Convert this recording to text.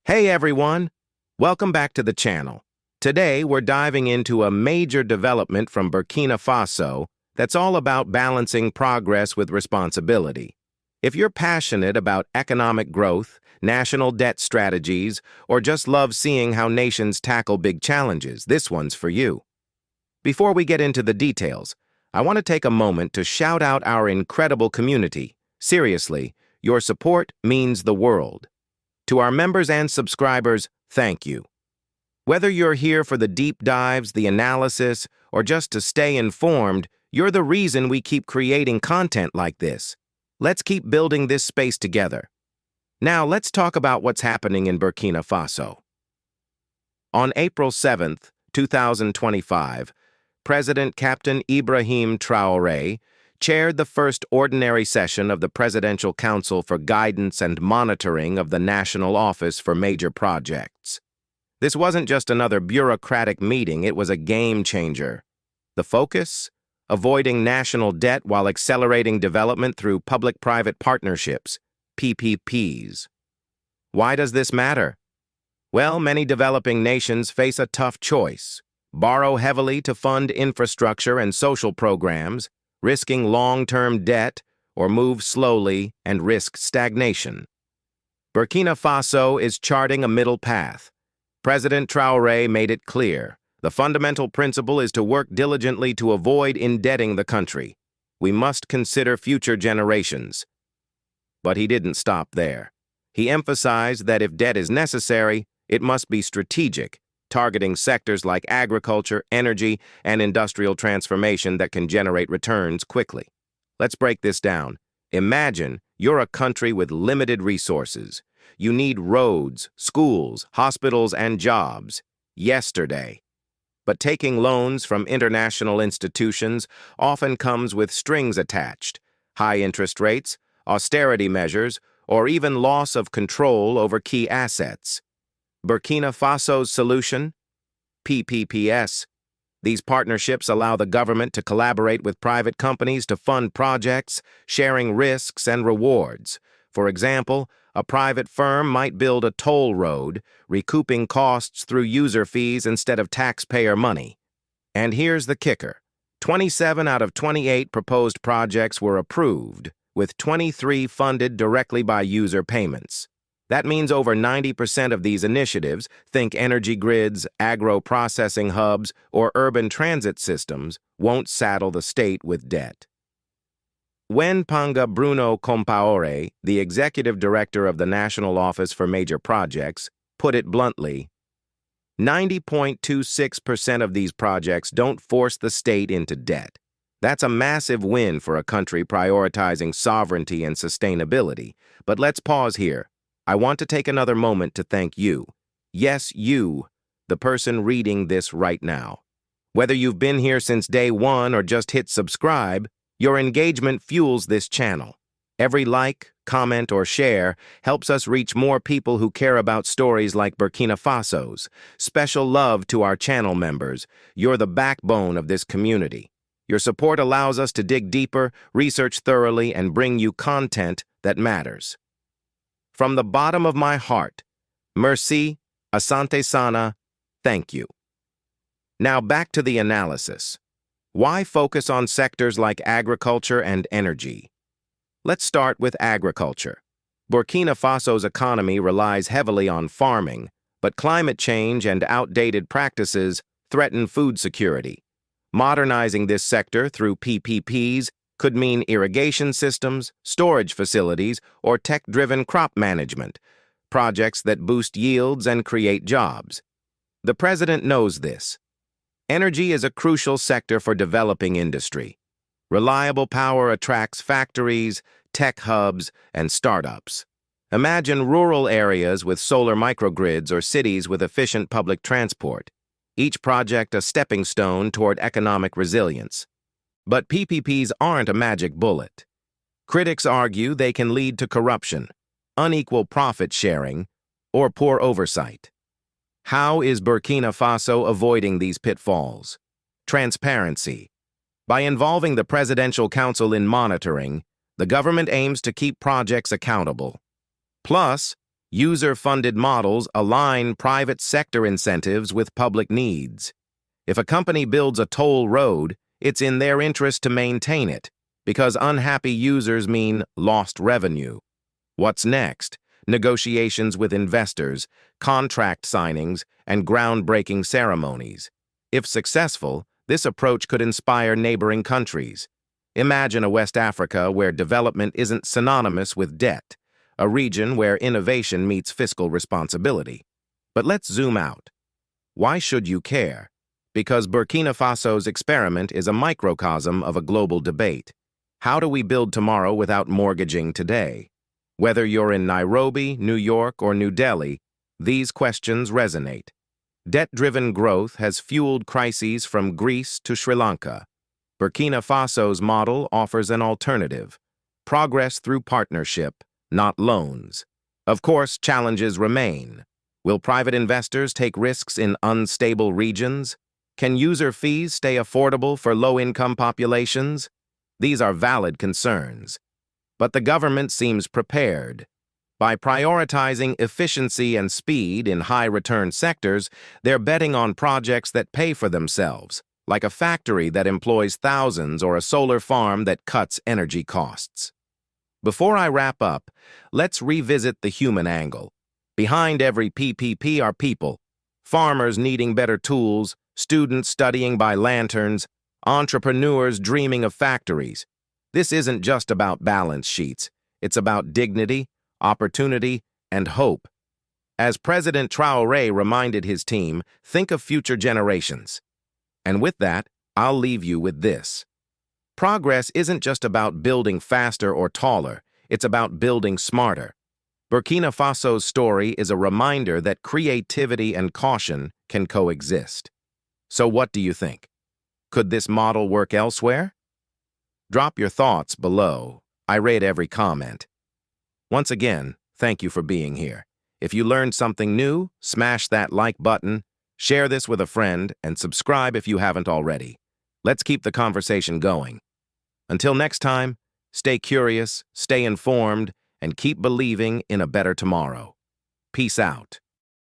Hey everyone! Welcome back to the channel. Today we're diving into a major development from Burkina Faso that's all about balancing progress with responsibility. If you're passionate about economic growth, national debt strategies, or just love seeing how nations tackle big challenges, this one's for you. Before we get into the details, I want to take a moment to shout out our incredible community. Seriously, your support means the world. To our members and subscribers, thank you. Whether you're here for the deep dives, the analysis, or just to stay informed, you're the reason we keep creating content like this. Let's keep building this space together. Now let's talk about what's happening in Burkina Faso. On April 7th, 2025, President Captain Ibrahim Traoré chaired the first ordinary session of the Presidential Council for Guidance and Monitoring of the National Office for Major Projects. This wasn't just another bureaucratic meeting, it was a game changer. The focus? Avoiding national debt while accelerating development through public-private partnerships, PPPs. Why does this matter? Well, many developing nations face a tough choice. Borrow heavily to fund infrastructure and social programs, risking long-term debt, or move slowly and risk stagnation. Burkina Faso is charting a middle path. President Traoré made it clear. The fundamental principle is to work diligently to avoid indebting the country. We must consider future generations. But he didn't stop there. He emphasized that if debt is necessary, it must be strategic, targeting sectors like agriculture, energy, and industrial transformation that can generate returns quickly. Let's break this down. Imagine you're a country with limited resources. You need roads, schools, hospitals, and jobs yesterday. But taking loans from international institutions often comes with strings attached, high interest rates, austerity measures, or even loss of control over key assets. Burkina Faso's solution? PPPs. These partnerships allow the government to collaborate with private companies to fund projects, sharing risks and rewards. For example, a private firm might build a toll road, recouping costs through user fees instead of taxpayer money. And here's the kicker. 27 out of 28 proposed projects were approved, with 23 funded directly by user payments. That means over 90% of these initiatives, think energy grids, agro-processing hubs, or urban transit systems, won't saddle the state with debt. When Panga Bruno Compaoré, the executive director of the National Office for Major Projects, put it bluntly, 90.26% of these projects don't force the state into debt. That's a massive win for a country prioritizing sovereignty and sustainability. But let's pause here. I want to take another moment to thank you. Yes, you, the person reading this right now. Whether you've been here since day one or just hit subscribe, your engagement fuels this channel. Every like, comment, or share helps us reach more people who care about stories like Burkina Faso's. Special love to our channel members. You're the backbone of this community. Your support allows us to dig deeper, research thoroughly, and bring you content that matters. From the bottom of my heart, merci, asante sana, thank you. Now back to the analysis. Why focus on sectors like agriculture and energy? Let's start with agriculture. Burkina Faso's economy relies heavily on farming, but climate change and outdated practices threaten food security. Modernizing this sector through PPPs could mean irrigation systems, storage facilities, or tech-driven crop management, projects that boost yields and create jobs. The president knows this. Energy is a crucial sector for developing industry. Reliable power attracts factories, tech hubs, and startups. Imagine rural areas with solar microgrids or cities with efficient public transport. Each project a stepping stone toward economic resilience. But PPPs aren't a magic bullet. Critics argue they can lead to corruption, unequal profit sharing, or poor oversight. How is Burkina Faso avoiding these pitfalls? Transparency. By involving the Presidential Council in monitoring, the government aims to keep projects accountable. Plus, User-funded models align private sector incentives with public needs. If a company builds a toll road, it's in their interest to maintain it, because unhappy users mean lost revenue. What's next? Negotiations with investors, contract signings, and groundbreaking ceremonies. If successful, this approach could inspire neighboring countries. Imagine a West Africa where development isn't synonymous with debt, a region where innovation meets fiscal responsibility. But let's zoom out. Why should you care? Because Burkina Faso's experiment is a microcosm of a global debate. How do we build tomorrow without mortgaging today? Whether you're in Nairobi, New York, or New Delhi, these questions resonate. Debt-driven growth has fueled crises from Greece to Sri Lanka. Burkina Faso's model offers an alternative: progress through partnership, not loans. Of course, challenges remain. Will private investors take risks in unstable regions? Can user fees stay affordable for low-income populations? These are valid concerns. But the government seems prepared. By prioritizing efficiency and speed in high-return sectors, they're betting on projects that pay for themselves, like a factory that employs thousands or a solar farm that cuts energy costs. Before I wrap up, let's revisit the human angle. Behind every PPP are people: farmers needing better tools, students studying by lanterns, entrepreneurs dreaming of factories. This isn't just about balance sheets. It's about dignity, opportunity, and hope. As President Traoré reminded his team, think of future generations. And with that, I'll leave you with this. Progress isn't just about building faster or taller, it's about building smarter. Burkina Faso's story is a reminder that creativity and caution can coexist. So what do you think? Could this model work elsewhere? Drop your thoughts below. I read every comment. Once again, thank you for being here. If you learned something new, smash that like button, share this with a friend, and subscribe if you haven't already. Let's keep the conversation going. Until next time, stay curious, stay informed, and keep believing in a better tomorrow. Peace out.